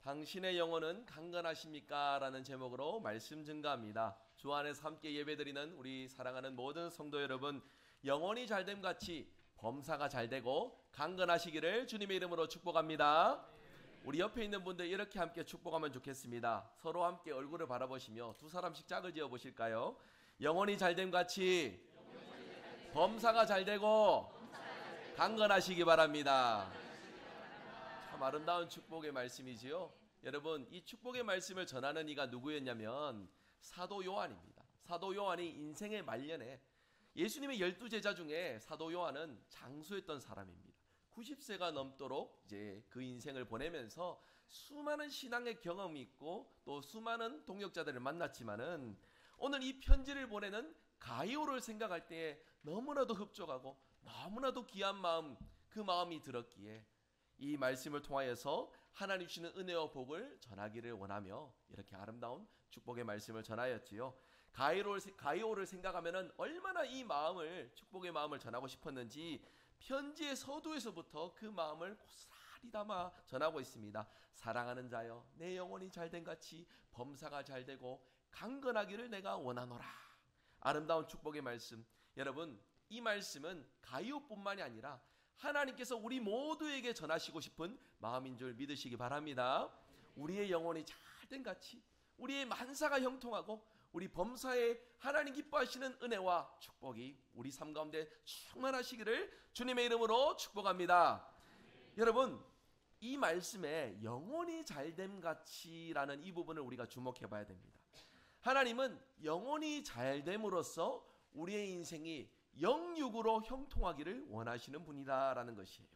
당신의 영혼은 강건하십니까? 라는 제목으로 말씀 증가합니다. 주 안에서 함께 예배드리는 우리 사랑하는 모든 성도 여러분, 영혼이 잘됨 같이 범사가 잘되고 강건하시기를 주님의 이름으로 축복합니다. 우리 옆에 있는 분들 이렇게 함께 축복하면 좋겠습니다. 서로 함께 얼굴을 바라보시며 두 사람씩 짝을 지어 보실까요? 영혼이 잘됨 같이 범사가 잘되고 강건하시기 바랍니다. 참 아름다운 축복의 말씀이지요. 여러분, 이 축복의 말씀을 전하는 이가 누구였냐면 사도 요한입니다. 사도 요한이 인생의 말년에 예수님의 12제자 중에 사도 요한은 장수했던 사람입니다. 90세가 넘도록 이제 그 인생을 보내면서 수많은 신앙의 경험이 있고 또 수많은 동역자들을 만났지만은 오늘 이 편지를 보내는 가이오를 생각할 때에 너무나도 흡족하고 너무나도 귀한 마음, 그 마음이 들었기에 이 말씀을 통하여서 하나님 주시는 은혜와 복을 전하기를 원하며 이렇게 아름다운 축복의 말씀을 전하였지요. 가이오를 생각하면은 얼마나 이 마음을, 축복의 마음을 전하고 싶었는지 편지의 서두에서부터 그 마음을 고스란히 담아 전하고 있습니다. 사랑하는 자여, 내 영혼이 잘된 같이 범사가 잘되고 강건하기를 내가 원하노라. 아름다운 축복의 말씀. 여러분, 이 말씀은 가이오뿐만이 아니라 하나님께서 우리 모두에게 전하시고 싶은 마음인 줄 믿으시기 바랍니다. 우리의 영혼이 잘된 같이 우리의 만사가 형통하고 우리 범사에 하나님 기뻐하시는 은혜와 축복이 우리 삶 가운데 충만하시기를 주님의 이름으로 축복합니다. 여러분, 이 말씀에 영혼이 잘됨 같이라는 이 부분을 우리가 주목해 봐야 됩니다. 하나님은 영혼이 잘됨으로써 우리의 인생이 영육으로 형통하기를 원하시는 분이다라는 것이에요.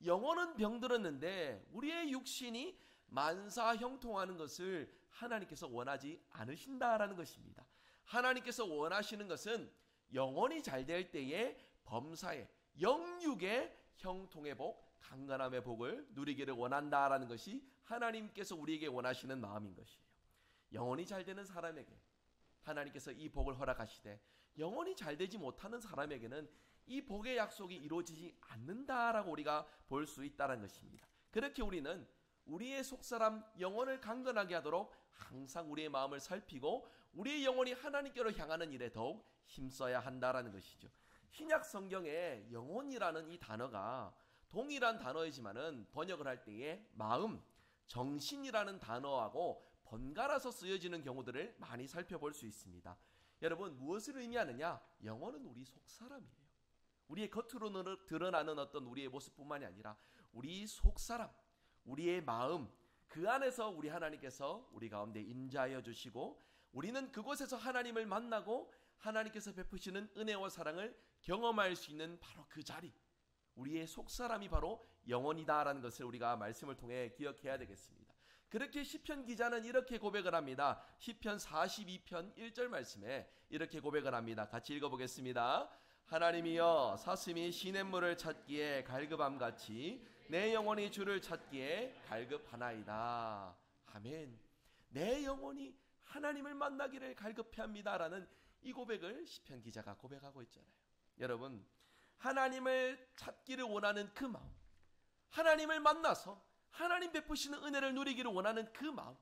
영혼은 병들었는데 우리의 육신이 만사 형통하는 것을 하나님께서 원하지 않으신다라는 것입니다. 하나님께서 원하시는 것은 영혼이 잘 될 때에 범사의 영육의 형통의 복, 강건함의 복을 누리기를 원한다라는 것이 하나님께서 우리에게 원하시는 마음인 것이에요. 영혼이 잘 되는 사람에게 하나님께서 이 복을 허락하시되 영혼이 잘 되지 못하는 사람에게는 이 복의 약속이 이루어지지 않는다라고 우리가 볼 수 있다는 것입니다. 그렇게 우리는 우리의 속사람 영혼을 강건하게 하도록 항상 우리의 마음을 살피고 우리의 영혼이 하나님께로 향하는 일에 더욱 힘써야 한다라는 것이죠. 신약 성경에 영혼이라는 이 단어가 동일한 단어이지만은 번역을 할 때에 마음, 정신이라는 단어하고 번갈아서 쓰여지는 경우들을 많이 살펴볼 수 있습니다. 여러분, 무엇을 의미하느냐? 영혼은 우리 속사람이에요. 우리의 겉으로 드러나는 어떤 우리의 모습뿐만이 아니라 우리 속사람, 우리의 마음, 그 안에서 우리 하나님께서 우리 가운데 임재하여 주시고 우리는 그곳에서 하나님을 만나고 하나님께서 베푸시는 은혜와 사랑을 경험할 수 있는 바로 그 자리, 우리의 속사람이 바로 영혼이다라는 것을 우리가 말씀을 통해 기억해야 되겠습니다. 그렇게 시편 기자는 이렇게 고백을 합니다. 시편 42편 1절 말씀에 이렇게 고백을 합니다. 같이 읽어보겠습니다. 하나님이여, 사슴이 시냇물을 찾기에 갈급함같이 내 영혼이 주를 찾기에 갈급하나이다. 아멘. 내 영혼이 하나님을 만나기를 갈급해합니다라는 이 고백을 시편 기자가 고백하고 있잖아요. 여러분, 하나님을 찾기를 원하는 그 마음, 하나님을 만나서 하나님 베푸시는 은혜를 누리기를 원하는 그 마음,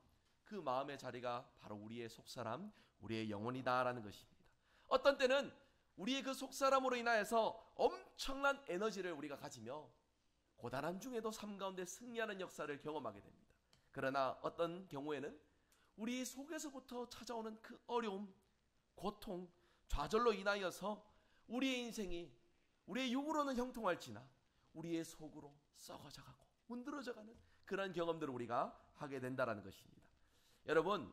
그 마음의 자리가 바로 우리의 속사람, 우리의 영혼이다라는 것입니다. 어떤 때는 우리의 그 속사람으로 인하여서 엄청난 에너지를 우리가 가지며 고단한 중에도 삶 가운데 승리하는 역사를 경험하게 됩니다. 그러나 어떤 경우에는 우리 속에서부터 찾아오는 그 어려움, 고통, 좌절로 인하여서 우리의 인생이 우리의 육으로는 형통할지나 우리의 속으로 썩어져가고 문드러져가는 그런 경험들을 우리가 하게 된다는 것입니다. 여러분,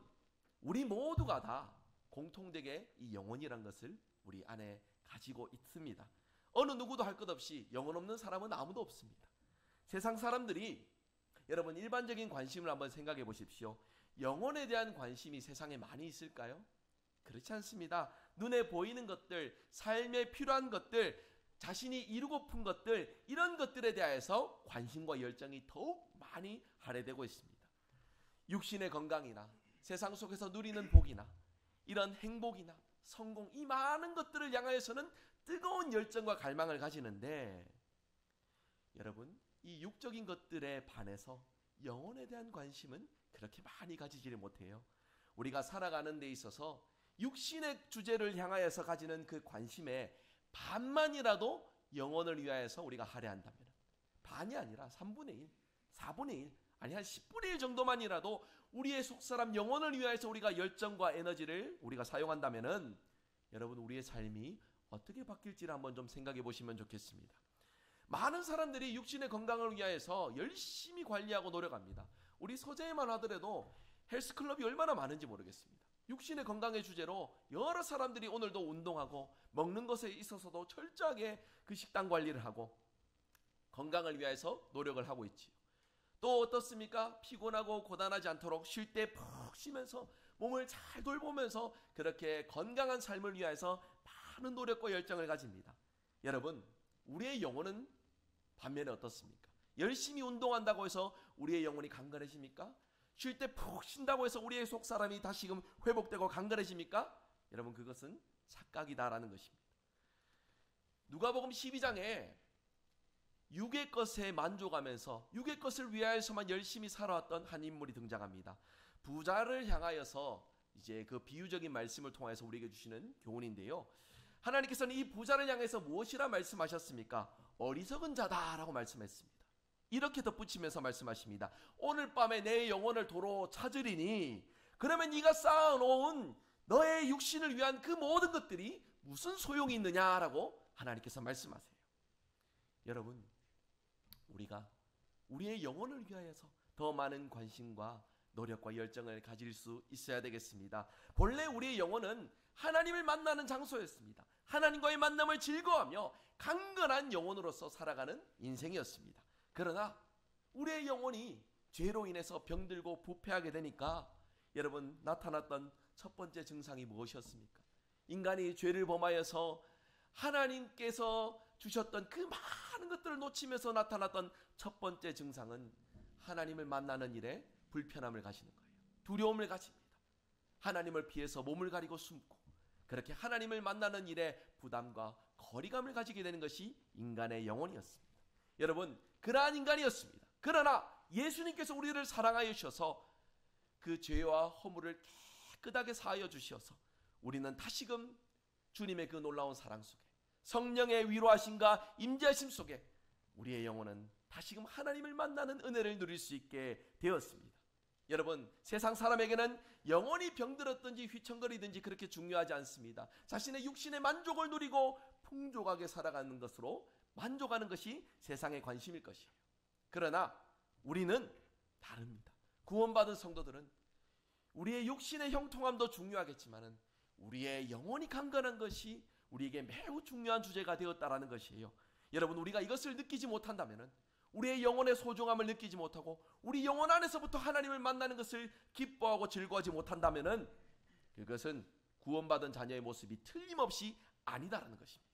우리 모두가 다 공통되게 이 영혼이란 것을 우리 안에 가지고 있습니다. 어느 누구도 할 것 없이 영혼 없는 사람은 아무도 없습니다. 세상 사람들이, 여러분, 일반적인 관심을 한번 생각해 보십시오. 영혼에 대한 관심이 세상에 많이 있을까요? 그렇지 않습니다. 눈에 보이는 것들, 삶에 필요한 것들, 자신이 이루고픈 것들, 이런 것들에 대해서 관심과 열정이 더욱 많이 할애되고 있습니다. 육신의 건강이나 세상 속에서 누리는 복이나 이런 행복이나 성공, 이 많은 것들을 향하여서는 뜨거운 열정과 갈망을 가지는데, 여러분, 이 육적인 것들에 반해서 영혼에 대한 관심은 그렇게 많이 가지지를 못해요. 우리가 살아가는 데 있어서 육신의 주제를 향하여서 가지는 그 관심의 반만이라도 영혼을 위하여서 우리가 할애한다면, 반이 아니라 3분의 1, 4분의 1, 아니 한 10분의 1 정도만이라도 우리의 속사람 영혼을 위하여서 우리가 열정과 에너지를 우리가 사용한다면은 여러분, 우리의 삶이 어떻게 바뀔지를 한번 좀 생각해 보시면 좋겠습니다. 많은 사람들이 육신의 건강을 위하여서 열심히 관리하고 노력합니다. 우리 서재에만 하더라도 헬스클럽이 얼마나 많은지 모르겠습니다. 육신의 건강의 주제로 여러 사람들이 오늘도 운동하고 먹는 것에 있어서도 철저하게 그 식단 관리를 하고 건강을 위해서 노력을 하고 있지요. 또 어떻습니까? 피곤하고 고단하지 않도록 쉴 때 푹 쉬면서 몸을 잘 돌보면서 그렇게 건강한 삶을 위해서 많은 노력과 열정을 가집니다. 여러분, 우리의 영혼은 반면에 어떻습니까? 열심히 운동한다고 해서 우리의 영혼이 강건해집니까? 쉴 때 푹 쉰다고 해서 우리의 속사람이 다시금 회복되고 강건해집니까? 여러분, 그것은 착각이다라는 것입니다. 누가복음 12장에 육의 것에 만족하면서 육의 것을 위하여서만 열심히 살아왔던 한 인물이 등장합니다. 부자를 향하여서 이제 그 비유적인 말씀을 통해서 우리에게 주시는 교훈인데요. 하나님께서는 이 부자를 향해서 무엇이라 말씀하셨습니까? 어리석은 자다라고 말씀했습니다. 이렇게 덧붙이면서 말씀하십니다. 오늘 밤에 내 영혼을 도로 찾으리니 그러면 네가 쌓아놓은 너의 육신을 위한 그 모든 것들이 무슨 소용이 있느냐라고 하나님께서 말씀하세요. 여러분, 우리가 우리의 영혼을 위하여서 더 많은 관심과 노력과 열정을 가질 수 있어야 되겠습니다. 본래 우리의 영혼은 하나님을 만나는 장소였습니다. 하나님과의 만남을 즐거워하며 강건한 영혼으로서 살아가는 인생이었습니다. 그러나 우리의 영혼이 죄로 인해서 병들고 부패하게 되니까 여러분, 나타났던 첫 번째 증상이 무엇이었습니까? 인간이 죄를 범하여서 하나님께서 주셨던 그 많은 것들을 놓치면서 나타났던 첫 번째 증상은 하나님을 만나는 일에 불편함을 가지는 거예요. 두려움을 가집니다. 하나님을 피해서 몸을 가리고 숨고 그렇게 하나님을 만나는 일에 부담과 거리감을 가지게 되는 것이 인간의 영혼이었습니다. 여러분, 그러한 인간이었습니다. 그러나 예수님께서 우리를 사랑하여 주셔서 그 죄와 허물을 깨끗하게 사하여 주셔서 우리는 다시금 주님의 그 놀라운 사랑 속에 성령의 위로하심과 임재하심 속에 우리의 영혼은 다시금 하나님을 만나는 은혜를 누릴 수 있게 되었습니다. 여러분, 세상 사람에게는 영혼이 병들었든지 휘청거리든지 그렇게 중요하지 않습니다. 자신의 육신의 만족을 누리고 풍족하게 살아가는 것으로 만족하는 것이 세상의 관심일 것이에요. 그러나 우리는 다릅니다. 구원받은 성도들은 우리의 육신의 형통함도 중요하겠지만 우리의 영혼이 강건한 것이 우리에게 매우 중요한 주제가 되었다라는 것이에요. 여러분, 우리가 이것을 느끼지 못한다면, 우리의 영혼의 소중함을 느끼지 못하고 우리 영혼 안에서부터 하나님을 만나는 것을 기뻐하고 즐거워하지 못한다면 그것은 구원받은 자녀의 모습이 틀림없이 아니다라는 것입니다.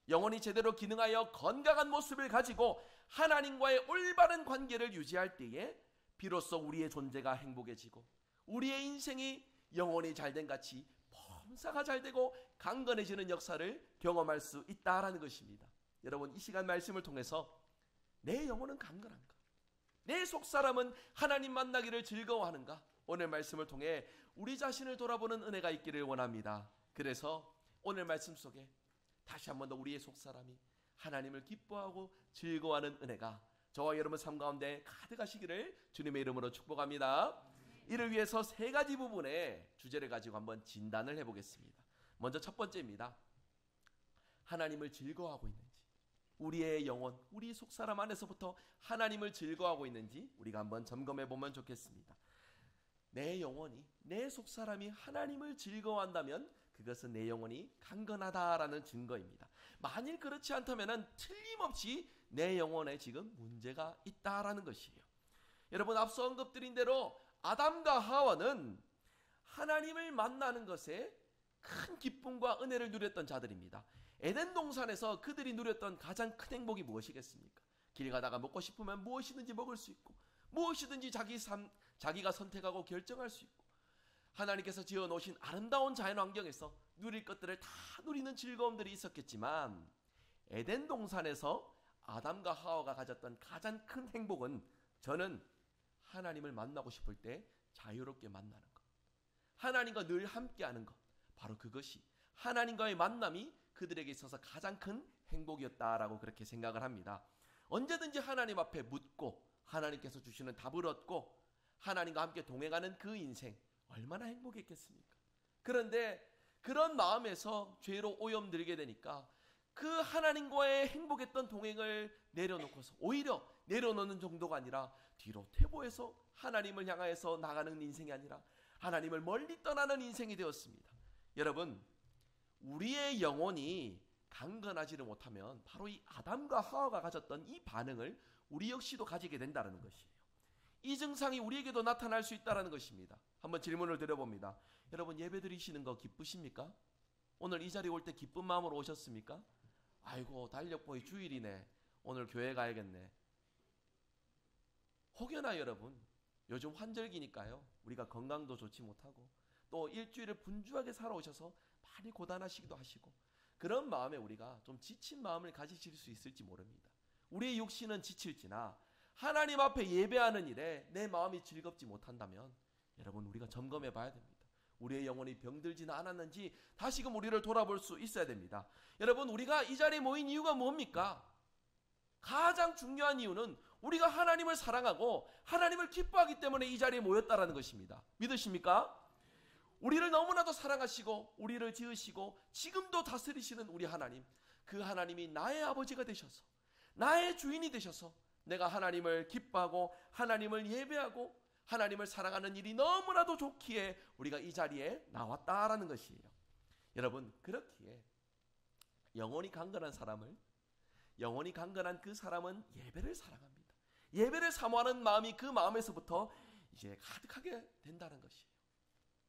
영혼이 제대로 기능하여 건강한 모습을 가지고 하나님과의 올바른 관계를 유지할 때에 비로소 우리의 존재가 행복해지고 우리의 인생이 영혼이 잘된 같이 범사가 잘되고 강건해지는 역사를 경험할 수 있다라는 것입니다. 여러분, 이 시간 말씀을 통해서 내 영혼은 강건한가? 내 속사람은 하나님 만나기를 즐거워하는가? 오늘 말씀을 통해 우리 자신을 돌아보는 은혜가 있기를 원합니다. 그래서 오늘 말씀 속에 다시 한 번 더 우리의 속사람이 하나님을 기뻐하고 즐거워하는 은혜가 저와 여러분 삶 가운데 가득하시기를 주님의 이름으로 축복합니다. 이를 위해서 세 가지 부분의 주제를 가지고 한번 진단을 해보겠습니다. 먼저 첫 번째입니다. 하나님을 즐거워하고 있는지, 우리의 영혼, 우리 속사람 안에서부터 하나님을 즐거워하고 있는지 우리가 한번 점검해 보면 좋겠습니다. 내 영혼이, 내 속사람이 하나님을 즐거워한다면 그것은 내 영혼이 강건하다라는 증거입니다. 만일 그렇지 않다면 틀림없이 내 영혼에 지금 문제가 있다라는 것이에요. 여러분, 앞서 언급드린 대로 아담과 하와는 하나님을 만나는 것에 큰 기쁨과 은혜를 누렸던 자들입니다. 에덴 동산에서 그들이 누렸던 가장 큰 행복이 무엇이겠습니까? 길 가다가 먹고 싶으면 무엇이든지 먹을 수 있고 무엇이든지 자기가 선택하고 결정할 수 있고 하나님께서 지어놓으신 아름다운 자연환경에서 누릴 것들을 다 누리는 즐거움들이 있었겠지만 에덴 동산에서 아담과 하와가 가졌던 가장 큰 행복은 저는 하나님을 만나고 싶을 때 자유롭게 만나는 것, 하나님과 늘 함께하는 것, 바로 그것이 하나님과의 만남이 그들에게 있어서 가장 큰 행복이었다라고 그렇게 생각을 합니다. 언제든지 하나님 앞에 묻고 하나님께서 주시는 답을 얻고 하나님과 함께 동행하는 그 인생 얼마나 행복했겠습니까? 그런데 그런 마음에서 죄로 오염들게 되니까 그 하나님과의 행복했던 동행을 내려놓고서 오히려 내려놓는 정도가 아니라 뒤로 퇴보해서 하나님을 향하여서 나가는 인생이 아니라 하나님을 멀리 떠나는 인생이 되었습니다. 여러분, 우리의 영혼이 강건하지를 못하면 바로 이 아담과 하와가 가졌던 이 반응을 우리 역시도 가지게 된다는 것이에요. 이 증상이 우리에게도 나타날 수 있다는 것입니다. 한번 질문을 드려봅니다. 여러분, 예배 드리시는 거 기쁘십니까? 오늘 이 자리에 올 때 기쁜 마음으로 오셨습니까? 아이고, 달력보이 주일이네, 오늘 교회 가야겠네. 혹여나 여러분, 요즘 환절기니까요, 우리가 건강도 좋지 못하고 또 일주일을 분주하게 살아오셔서 많이 고단하시기도 하시고 그런 마음에 우리가 좀 지친 마음을 가지실 수 있을지 모릅니다. 우리의 육신은 지칠지나 하나님 앞에 예배하는 일에 내 마음이 즐겁지 못한다면 여러분, 우리가 점검해 봐야 됩니다. 우리의 영혼이 병들지는 않았는지 다시금 우리를 돌아볼 수 있어야 됩니다. 여러분, 우리가 이 자리에 모인 이유가 뭡니까? 가장 중요한 이유는 우리가 하나님을 사랑하고 하나님을 기뻐하기 때문에 이 자리에 모였다라는 것입니다. 믿으십니까? 우리를 너무나도 사랑하시고 우리를 지으시고 지금도 다스리시는 우리 하나님, 그 하나님이 나의 아버지가 되셔서 나의 주인이 되셔서 내가 하나님을 기뻐하고 하나님을 예배하고 하나님을 사랑하는 일이 너무나도 좋기에 우리가 이 자리에 나왔다라는 것이에요. 여러분, 그렇기에 영혼이 강건한 사람을, 영혼이 강건한 그 사람은 예배를 사랑합니다. 예배를 사모하는 마음이 그 마음에서부터 이제 가득하게 된다는 것이에요.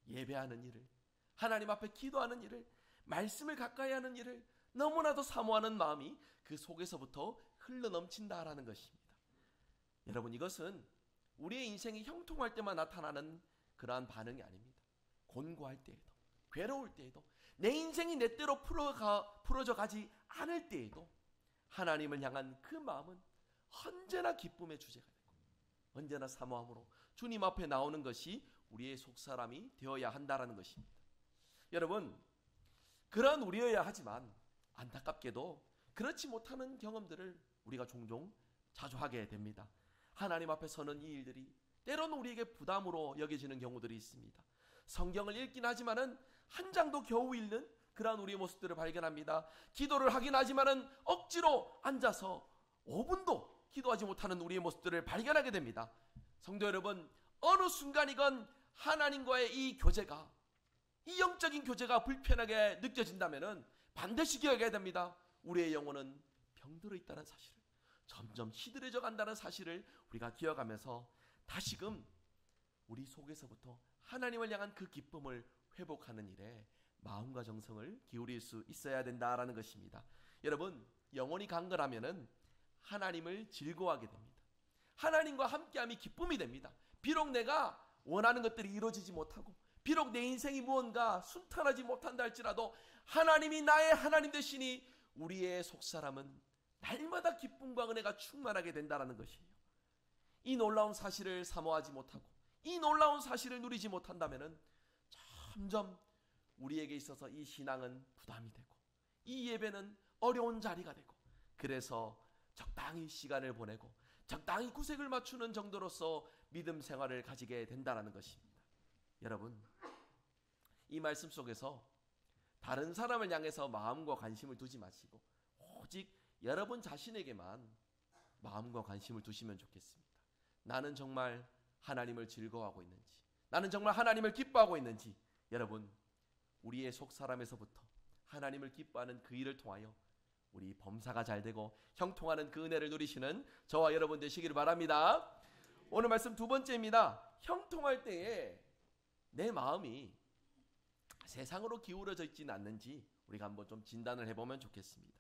예배하는 일을, 하나님 앞에 기도하는 일을, 말씀을 가까이 하는 일을 너무나도 사모하는 마음이 그 속에서부터 흘러넘친다라는 것입니다. 여러분, 이것은 우리의 인생이 형통할 때만 나타나는 그러한 반응이 아닙니다. 곤고할 때에도, 괴로울 때에도, 내 인생이 내 때로 풀어져 가지 않을 때에도 하나님을 향한 그 마음은 언제나 기쁨의 주제가 되고 언제나 사모함으로 주님 앞에 나오는 것이 우리의 속사람이 되어야 한다라는 것입니다. 여러분, 그런 우리여야 하지만 안타깝게도 그렇지 못하는 경험들을 우리가 종종 자주 하게 됩니다. 하나님 앞에 서는 이 일들이 때로는 우리에게 부담으로 여겨지는 경우들이 있습니다. 성경을 읽긴 하지만은 한 장도 겨우 읽는 그러한 우리의 모습들을 발견합니다. 기도를 하긴 하지만은 억지로 앉아서 5분도 기도하지 못하는 우리의 모습들을 발견하게 됩니다. 성도 여러분, 어느 순간이건 하나님과의 이 교제가, 이 영적인 교제가 불편하게 느껴진다면은 반드시 기억해야 됩니다. 우리의 영혼은 병들어 있다는 사실을, 점점 시들해져 간다는 사실을 우리가 기억하면서 다시금 우리 속에서부터 하나님을 향한 그 기쁨을 회복하는 일에 마음과 정성을 기울일 수 있어야 된다라는 것입니다. 여러분, 영혼이 강건하면은 하나님을 즐거워하게 됩니다. 하나님과 함께함이 기쁨이 됩니다. 비록 내가 원하는 것들이 이루어지지 못하고 비록 내 인생이 무언가 순탄하지 못한다 할지라도 하나님이 나의 하나님 되시니 우리의 속사람은 날마다 기쁨과 은혜가 충만하게 된다는 것이에요. 이 놀라운 사실을 사모하지 못하고 이 놀라운 사실을 누리지 못한다면 점점 우리에게 있어서 이 신앙은 부담이 되고 이 예배는 어려운 자리가 되고 그래서 적당히 시간을 보내고 적당히 구색을 맞추는 정도로서 믿음 생활을 가지게 된다는 것입니다. 여러분, 이 말씀 속에서 다른 사람을 향해서 마음과 관심을 두지 마시고 오직 여러분 자신에게만 마음과 관심을 두시면 좋겠습니다. 나는 정말 하나님을 즐거워하고 있는지, 나는 정말 하나님을 기뻐하고 있는지, 여러분, 우리의 속사람에서부터 하나님을 기뻐하는 그 일을 통하여 우리 범사가 잘되고 형통하는 그 은혜를 누리시는 저와 여러분 되시기를 바랍니다. 오늘 말씀 두 번째입니다. 형통할 때에 내 마음이 세상으로 기울어져 있지는 않는지 우리가 한번 좀 진단을 해보면 좋겠습니다.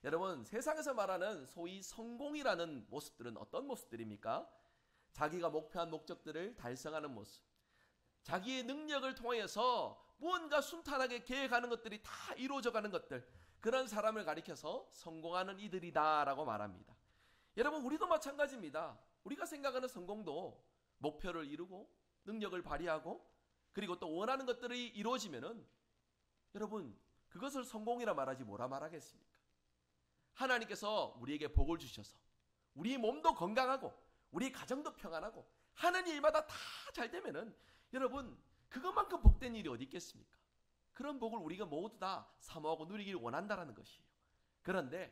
여러분, 세상에서 말하는 소위 성공이라는 모습들은 어떤 모습들입니까? 자기가 목표한 목적들을 달성하는 모습, 자기의 능력을 통하여서 무언가 순탄하게 계획하는 것들이 다 이루어져가는 것들, 그런 사람을 가리켜서 성공하는 이들이다 라고 말합니다. 여러분, 우리도 마찬가지입니다. 우리가 생각하는 성공도 목표를 이루고 능력을 발휘하고 그리고 또 원하는 것들이 이루어지면은 여러분 그것을 성공이라 말하지 뭐라 말하겠습니까? 하나님께서 우리에게 복을 주셔서 우리 몸도 건강하고 우리 가정도 평안하고 하는 일마다 다 잘 되면은 여러분 그것만큼 복된 일이 어디 있겠습니까? 그런 복을 우리가 모두 다 사모하고 누리길 원한다라는 것이에요. 그런데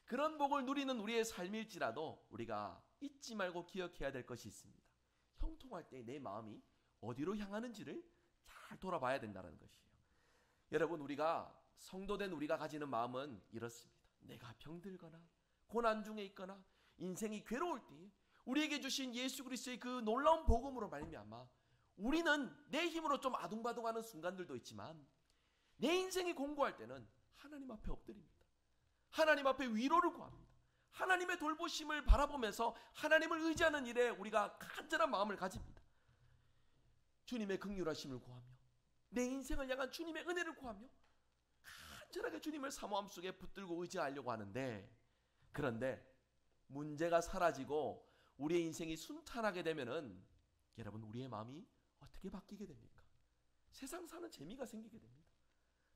그런 복을 누리는 우리의 삶일지라도 우리가 잊지 말고 기억해야 될 것이 있습니다. 형통할 때 내 마음이 어디로 향하는지를 잘 돌아봐야 된다는 것이에요. 여러분 우리가 성도된 우리가 가지는 마음은 이렇습니다. 내가 병들거나 고난 중에 있거나 인생이 괴로울 때 우리에게 주신 예수 그리스도의 그 놀라운 복음으로 말미암아 우리는 내 힘으로 좀 아둥바둥하는 순간들도 있지만 내 인생이 공고할 때는 하나님 앞에 엎드립니다. 하나님 앞에 위로를 구합니다. 하나님의 돌보심을 바라보면서 하나님을 의지하는 일에 우리가 간절한 마음을 가집니다. 주님의 긍휼하심을 구하며 내 인생을 향한 주님의 은혜를 구하며 간절하게 주님을 사모함 속에 붙들고 의지하려고 하는데 그런데 문제가 사라지고 우리의 인생이 순탄하게 되면은 여러분 우리의 마음이 어떻게 바뀌게 됩니까? 세상 사는 재미가 생기게 됩니다.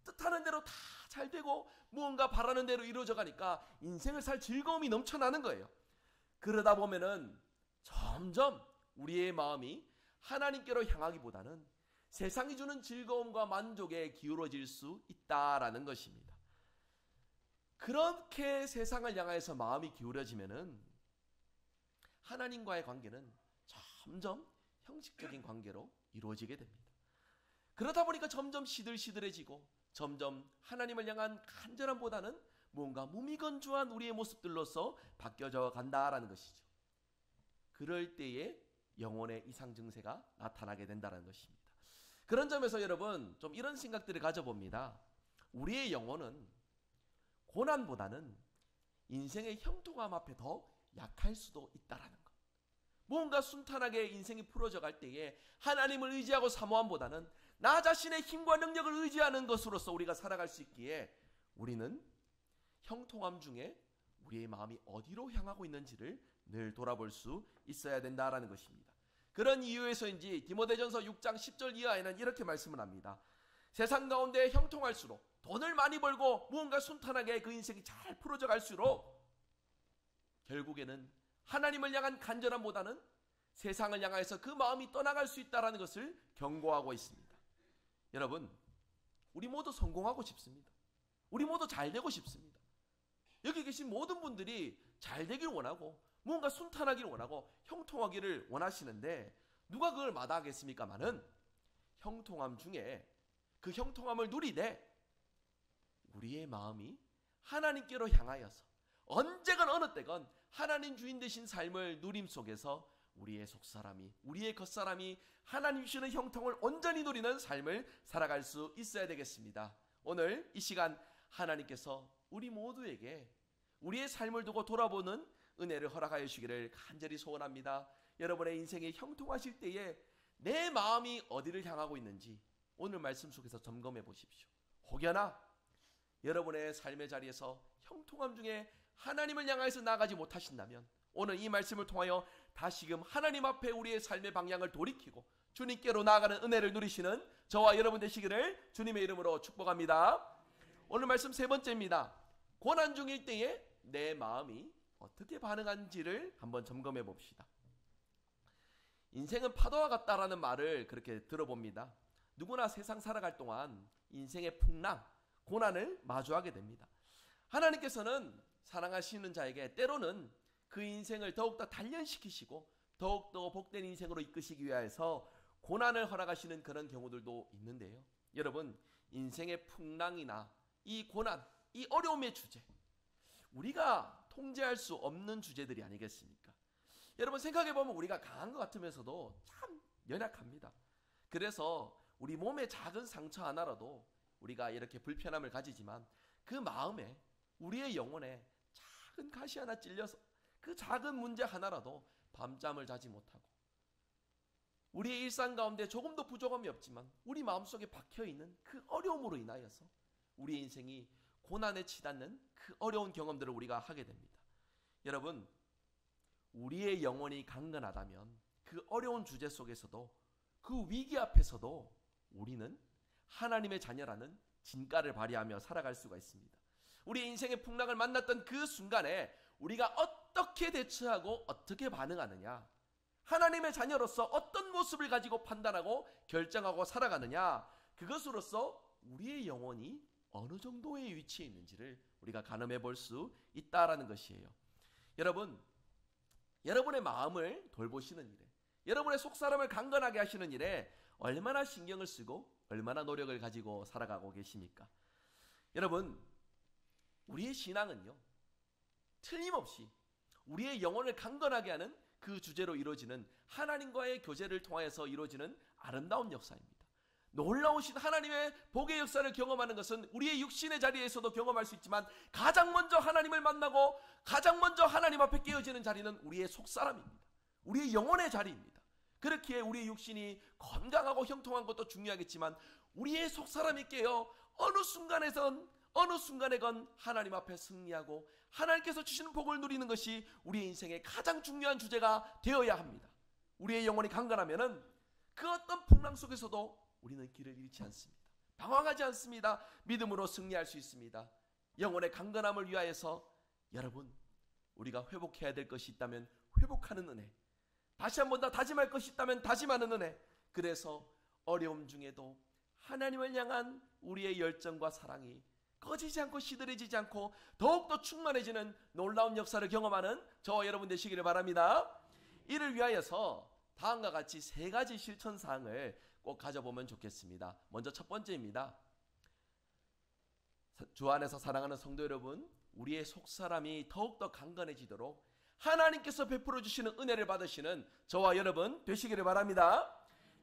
뜻하는 대로 다 잘 되고 무언가 바라는 대로 이루어져 가니까 인생을 살 즐거움이 넘쳐나는 거예요. 그러다 보면은 점점 우리의 마음이 하나님께로 향하기보다는 세상이 주는 즐거움과 만족에 기울어질 수 있다라는 것입니다. 그렇게 세상을 향해서 마음이 기울어지면은 하나님과의 관계는 점점 형식적인 관계로 이루어지게 됩니다. 그러다 보니까 점점 시들시들해지고 점점 하나님을 향한 간절함보다는 뭔가 무미건조한 우리의 모습들로서 바뀌어져 간다라는 것이죠. 그럴 때에 영혼의 이상 증세가 나타나게 된다는 것입니다. 그런 점에서 여러분 좀 이런 생각들을 가져봅니다. 우리의 영혼은 고난보다는 인생의 형통함 앞에 더 약할 수도 있다라는 것. 뭔가 순탄하게 인생이 풀어져 갈 때에 하나님을 의지하고 사모함보다는 나 자신의 힘과 능력을 의지하는 것으로서 우리가 살아갈 수 있기에 우리는 형통함 중에 우리의 마음이 어디로 향하고 있는지를 늘 돌아볼 수 있어야 된다라는 것입니다. 그런 이유에서인지 디모데전서 6장 10절 이하에는 이렇게 말씀을 합니다. 세상 가운데 형통할수록 돈을 많이 벌고 무언가 순탄하게 그 인생이 잘 풀어져 갈수록 결국에는 하나님을 향한 간절함보다는 세상을 향해서 그 마음이 떠나갈 수 있다는 것을 경고하고 있습니다. 여러분 우리 모두 성공하고 싶습니다. 우리 모두 잘 되고 싶습니다. 여기 계신 모든 분들이 잘 되길 원하고 뭔가 순탄하기를 원하고 형통하기를 원하시는데 누가 그걸 마다하겠습니까마는 형통함 중에 그 형통함을 누리되 우리의 마음이 하나님께로 향하여서 언제건 어느 때건 하나님 주인 되신 삶을 누림 속에서 우리의 속사람이 우리의 겉사람이 하나님 주시는 형통을 온전히 누리는 삶을 살아갈 수 있어야 되겠습니다. 오늘 이 시간 하나님께서 우리 모두에게 우리의 삶을 두고 돌아보는 은혜를 허락하여 주시기를 간절히 소원합니다. 여러분의 인생이 형통하실 때에 내 마음이 어디를 향하고 있는지 오늘 말씀 속에서 점검해 보십시오. 혹여나 여러분의 삶의 자리에서 형통함 중에 하나님을 향해서 나아가지 못하신다면 오늘 이 말씀을 통하여 다시금 하나님 앞에 우리의 삶의 방향을 돌이키고 주님께로 나아가는 은혜를 누리시는 저와 여러분 되시기를 주님의 이름으로 축복합니다. 오늘 말씀 세 번째입니다. 고난 중일 때에 내 마음이 어떻게 반응한지를 한번 점검해 봅시다. 인생은 파도와 같다라는 말을 그렇게 들어봅니다. 누구나 세상 살아갈 동안 인생의 풍랑, 고난을 마주하게 됩니다. 하나님께서는 사랑하시는 자에게 때로는 그 인생을 더욱더 단련시키시고 더욱더 복된 인생으로 이끄시기 위해서 고난을 허락하시는 그런 경우들도 있는데요. 여러분 인생의 풍랑이나 이 고난, 이 어려움의 주제 우리가 통제할 수 없는 주제들이 아니겠습니까? 여러분 생각해보면 우리가 강한 것 같으면서도 참 연약합니다. 그래서 우리 몸의 작은 상처 하나라도 우리가 이렇게 불편함을 가지지만 그 마음에 우리의 영혼에 작은 가시 하나 찔려서 그 작은 문제 하나라도 밤잠을 자지 못하고 우리의 일상 가운데 조금도 부족함이 없지만 우리 마음속에 박혀있는 그 어려움으로 인하여서 우리의 인생이 고난에 치닫는 그 어려운 경험들을 우리가 하게 됩니다. 여러분 우리의 영혼이 강건하다면 그 어려운 주제 속에서도 그 위기 앞에서도 우리는 하나님의 자녀라는 진가를 발휘하며 살아갈 수가 있습니다. 우리 인생의 풍랑을 만났던 그 순간에 우리가 어떻게 대처하고 어떻게 반응하느냐, 하나님의 자녀로서 어떤 모습을 가지고 판단하고 결정하고 살아가느냐, 그것으로서 우리의 영혼이 어느 정도의 위치에 있는지를 우리가 가늠해 볼 수 있다라는 것이에요. 여러분, 여러분의 마음을 돌보시는 일에, 여러분의 속사람을 강건하게 하시는 일에 얼마나 신경을 쓰고 얼마나 노력을 가지고 살아가고 계십니까? 여러분, 우리의 신앙은요, 틀림없이 우리의 영혼을 강건하게 하는 그 주제로 이루어지는 하나님과의 교제를 통하여서 이루어지는 아름다운 역사입니다. 놀라우신 하나님의 복의 역사를 경험하는 것은 우리의 육신의 자리에서도 경험할 수 있지만 가장 먼저 하나님을 만나고 가장 먼저 하나님 앞에 깨어지는 자리는 우리의 속사람입니다. 우리의 영혼의 자리입니다. 그렇기에 우리의 육신이 건강하고 형통한 것도 중요하겠지만 우리의 속사람이 깨어 어느 순간에건 하나님 앞에 승리하고 하나님께서 주시는 복을 누리는 것이 우리의 인생의 가장 중요한 주제가 되어야 합니다. 우리의 영혼이 강건하면은 그 어떤 풍랑 속에서도 우리는 길을 잃지 않습니다. 방황하지 않습니다. 믿음으로 승리할 수 있습니다. 영혼의 강건함을 위하여서 여러분, 우리가 회복해야 될 것이 있다면 회복하는 은혜, 다시 한 번 더 다짐할 것이 있다면 다짐하는 은혜, 그래서 어려움 중에도 하나님을 향한 우리의 열정과 사랑이 꺼지지 않고 시들해지지 않고 더욱더 충만해지는 놀라운 역사를 경험하는 저와 여러분 되시기를 바랍니다. 이를 위하여서 다음과 같이 3가지 실천사항을 꼭 가져보면 좋겠습니다. 먼저 첫 번째입니다. 주 안에서 사랑하는 성도 여러분, 우리의 속사람이 더욱더 강건해지도록 하나님께서 베풀어 주시는 은혜를 받으시는 저와 여러분 되시기를 바랍니다.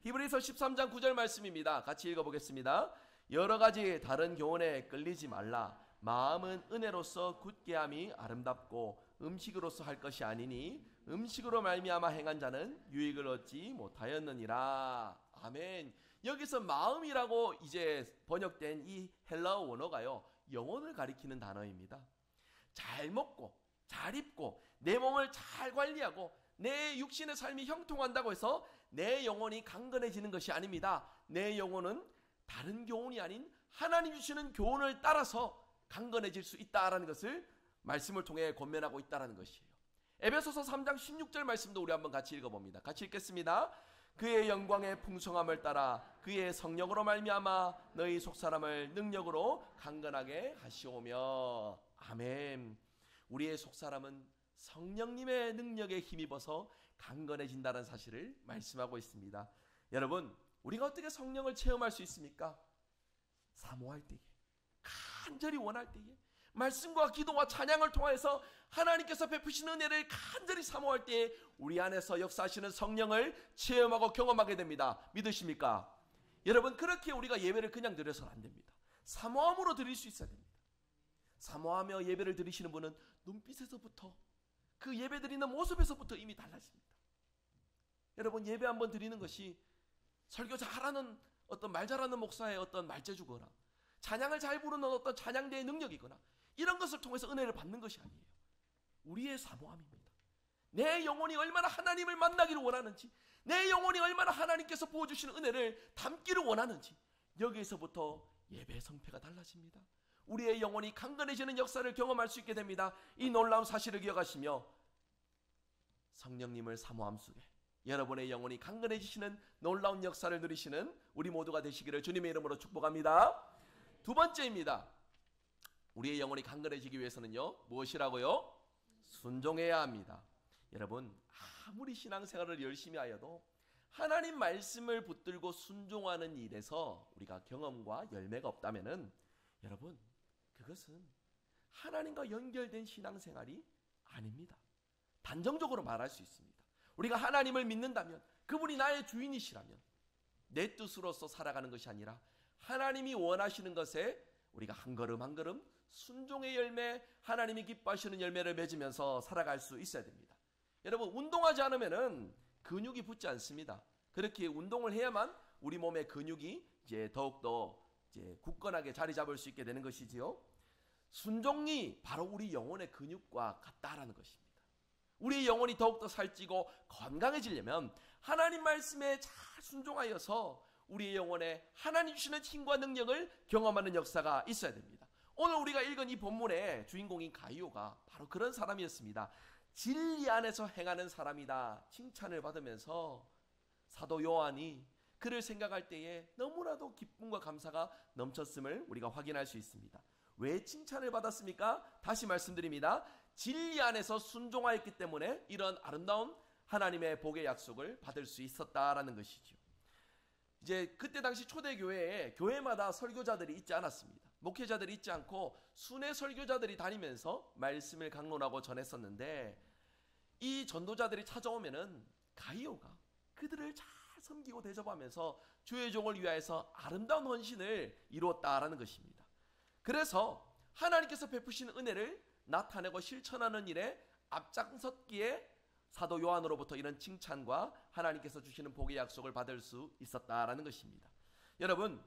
히브리서 13장 9절 말씀입니다. 같이 읽어보겠습니다. 여러 가지 다른 교훈에 끌리지 말라. 마음은 은혜로서 굳게함이 아름답고 음식으로서 할 것이 아니니 음식으로 말미암아 행한 자는 유익을 얻지 못하였느니라. 아멘. 여기서 마음이라고 이제 번역된 이 헬라어 원어가요, 영혼을 가리키는 단어입니다. 잘 먹고 잘 입고 내 몸을 잘 관리하고 내 육신의 삶이 형통한다고 해서 내 영혼이 강건해지는 것이 아닙니다. 내 영혼은 다른 교훈이 아닌 하나님 주시는 교훈을 따라서 강건해질 수 있다라는 것을 말씀을 통해 권면하고 있다라는 것이에요. 에베소서 3장 16절 말씀도 우리 한번 같이 읽어봅니다. 같이 읽겠습니다. 그의 영광의 풍성함을 따라 그의 성령으로 말미암아 너희 속사람을 능력으로 강건하게 하시오며. 아멘. 우리의 속사람은 성령님의 능력에 힘입어서 강건해진다는 사실을 말씀하고 있습니다. 여러분, 우리가 어떻게 성령을 체험할 수 있습니까? 사모할 때에, 간절히 원할 때에, 말씀과 기도와 찬양을 통해서 하나님께서 베푸시는 은혜를 간절히 사모할 때에 우리 안에서 역사하시는 성령을 체험하고 경험하게 됩니다. 믿으십니까? 여러분, 그렇게 우리가 예배를 그냥 드려서는 안 됩니다. 사모함으로 드릴 수 있어야 됩니다. 사모하며 예배를 드리시는 분은 눈빛에서부터, 그 예배 드리는 모습에서부터 이미 달라집니다. 여러분, 예배 한번 드리는 것이 설교 잘하는 어떤 말 잘하는 목사의 어떤 말재주거나 찬양을 잘 부르는 어떤 찬양대의 능력이거나 이런 것을 통해서 은혜를 받는 것이 아니에요. 우리의 사모함입니다. 내 영혼이 얼마나 하나님을 만나기를 원하는지, 내 영혼이 얼마나 하나님께서 부어주시는 은혜를 담기를 원하는지, 여기에서부터 예배의 성패가 달라집니다. 우리의 영혼이 강건해지는 역사를 경험할 수 있게 됩니다. 이 놀라운 사실을 기억하시며 성령님을 사모함 속에 여러분의 영혼이 강건해지시는 놀라운 역사를 누리시는 우리 모두가 되시기를 주님의 이름으로 축복합니다. 두 번째입니다. 우리의 영혼이 강건해지기 위해서는요, 무엇이라고요? 순종해야 합니다. 여러분, 아무리 신앙생활을 열심히 하여도 하나님 말씀을 붙들고 순종하는 일에서 우리가 경험과 열매가 없다면은 여러분, 그것은 하나님과 연결된 신앙생활이 아닙니다. 단정적으로 말할 수 있습니다. 우리가 하나님을 믿는다면, 그분이 나의 주인이시라면 내 뜻으로서 살아가는 것이 아니라 하나님이 원하시는 것에 우리가 한 걸음 한 걸음 순종의 열매, 하나님이 기뻐하시는 열매를 맺으면서 살아갈 수 있어야 됩니다. 여러분, 운동하지 않으면은 근육이 붙지 않습니다. 그렇게 운동을 해야만 우리 몸의 근육이 이제 더욱더 이제 굳건하게 자리 잡을 수 있게 되는 것이지요. 순종이 바로 우리 영혼의 근육과 같다라는 것입니다. 우리의 영혼이 더욱더 살찌고 건강해지려면 하나님 말씀에 잘 순종하여서 우리의 영혼에 하나님 주시는 힘과 능력을 경험하는 역사가 있어야 됩니다. 오늘 우리가 읽은 이 본문의 주인공인 가이오가 바로 그런 사람이었습니다. 진리 안에서 행하는 사람이다 칭찬을 받으면서 사도 요한이 그를 생각할 때에 너무나도 기쁨과 감사가 넘쳤음을 우리가 확인할 수 있습니다. 왜 칭찬을 받았습니까? 다시 말씀드립니다. 진리 안에서 순종하였기 때문에 이런 아름다운 하나님의 복의 약속을 받을 수 있었다라는 것이죠. 이제 그때 당시 초대교회에 교회마다 설교자들이 있지 않았습니다. 목회자들이 있지 않고 순회 설교자들이 다니면서 말씀을 강론하고 전했었는데, 이 전도자들이 찾아오면은 가이오가 그들을 잘 섬기고 대접하면서 주의 종을 위하여서 아름다운 헌신을 이루었다라는 것입니다. 그래서 하나님께서 베푸신 은혜를 나타내고 실천하는 일에 앞장섰기에 사도 요한으로부터 이런 칭찬과 하나님께서 주시는 복의 약속을 받을 수 있었다라는 것입니다. 여러분,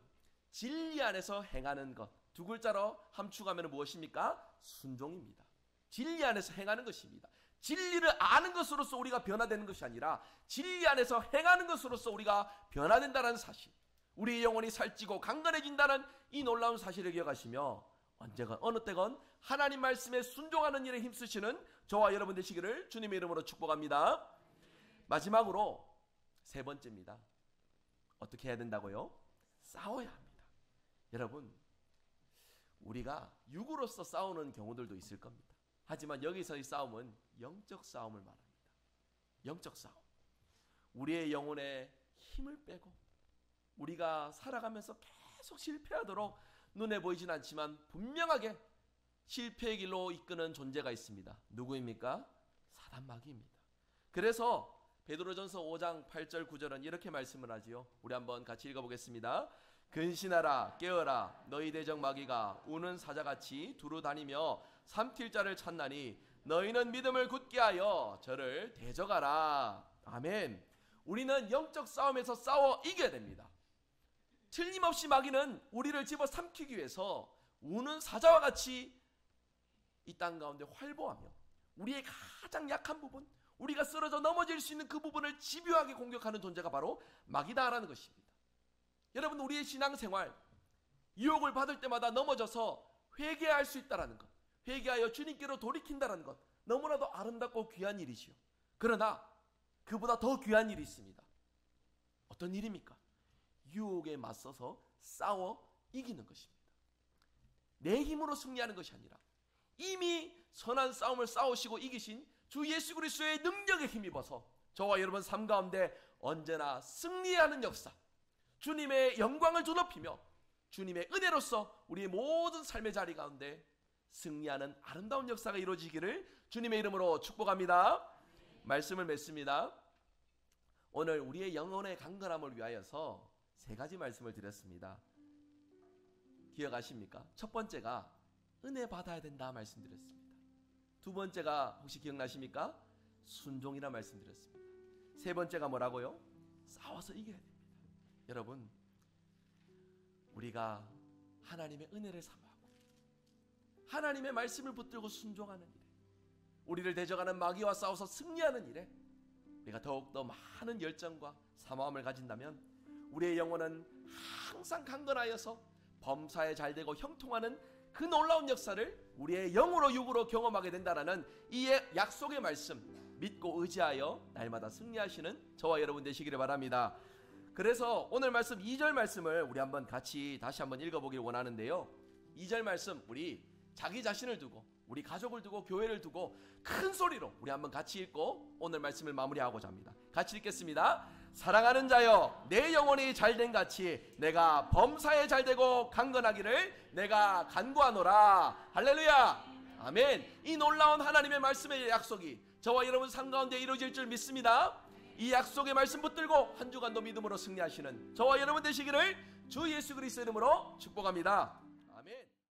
진리 안에서 행하는 것, 두 글자로 함축하면 무엇입니까? 순종입니다. 진리 안에서 행하는 것입니다. 진리를 아는 것으로서 우리가 변화되는 것이 아니라 진리 안에서 행하는 것으로서 우리가 변화된다는 사실, 우리의 영혼이 살찌고 강건해진다는 이 놀라운 사실을 기억하시며 언제건 어느 때건 하나님 말씀에 순종하는 일에 힘쓰시는 저와 여러분 되시기를 주님의 이름으로 축복합니다. 마지막으로 세 번째입니다. 어떻게 해야 된다고요? 싸워야 합니다. 여러분, 우리가 육으로서 싸우는 경우들도 있을 겁니다. 하지만 여기서의 싸움은 영적 싸움을 말합니다. 영적 싸움. 우리의 영혼에 힘을 빼고 우리가 살아가면서 계속 실패하도록 눈에 보이진 않지만 분명하게 실패의 길로 이끄는 존재가 있습니다. 누구입니까? 사단 마귀입니다. 그래서 베드로전서 5장 8절 9절은 이렇게 말씀을 하지요. 우리 한번 같이 읽어보겠습니다. 근신하라 깨어라 너희 대적 마귀가 우는 사자같이 두루 다니며 삼킬 자를 찾나니 너희는 믿음을 굳게 하여 저를 대적하라. 아멘. 우리는 영적 싸움에서 싸워 이겨야 됩니다. 틀림없이 마귀는 우리를 집어 삼키기 위해서 우는 사자와 같이 이 땅 가운데 활보하며 우리의 가장 약한 부분, 우리가 쓰러져 넘어질 수 있는 그 부분을 집요하게 공격하는 존재가 바로 마귀다라는 것입니다. 여러분, 우리의 신앙생활 유혹을 받을 때마다 넘어져서 회개할 수 있다는 것, 회개하여 주님께로 돌이킨다는 것, 너무나도 아름답고 귀한 일이지요. 그러나 그보다 더 귀한 일이 있습니다. 어떤 일입니까? 유혹에 맞서서 싸워 이기는 것입니다. 내 힘으로 승리하는 것이 아니라 이미 선한 싸움을 싸우시고 이기신 주 예수 그리스도의 능력에 힘입어서 저와 여러분 삶 가운데 언제나 승리하는 역사, 주님의 영광을 드높이며 주님의 은혜로서 우리의 모든 삶의 자리 가운데 승리하는 아름다운 역사가 이루어지기를 주님의 이름으로 축복합니다. 말씀을 맺습니다. 오늘 우리의 영혼의 강건함을 위하여서 세 가지 말씀을 드렸습니다. 기억하십니까? 첫 번째가 은혜 받아야 된다 말씀드렸습니다. 두 번째가 혹시 기억나십니까? 순종이라 말씀드렸습니다. 세 번째가 뭐라고요? 싸워서 이겨야 됩니다. 여러분, 우리가 하나님의 은혜를 사모하고 하나님의 말씀을 붙들고 순종하는 일에, 우리를 대적하는 마귀와 싸워서 승리하는 일에 우리가 더욱더 많은 열정과 사모함을 가진다면 우리의 영혼은 항상 강건하여서 범사에 잘되고 형통하는 그 놀라운 역사를 우리의 영으로 육으로 경험하게 된다는 이 약속의 말씀 믿고 의지하여 날마다 승리하시는 저와 여러분 되시기를 바랍니다. 그래서 오늘 말씀 2절 말씀을 우리 한번 같이 다시 한번 읽어보길 원하는데요. 2절 말씀, 우리 자기 자신을 두고 우리 가족을 두고 교회를 두고 큰 소리로 우리 한번 같이 읽고 오늘 말씀을 마무리하고자 합니다. 같이 읽겠습니다. 사랑하는 자여, 내 영혼이 잘된 같이 내가 범사에 잘되고 강건하기를 내가 간구하노라. 할렐루야. 아멘. 이 놀라운 하나님의 말씀의 약속이 저와 여러분 삶 가운데 이루어질 줄 믿습니다. 이 약속의 말씀 붙들고 한 주간도 믿음으로 승리하시는 저와 여러분 되시기를 주 예수 그리스도 이름으로 축복합니다.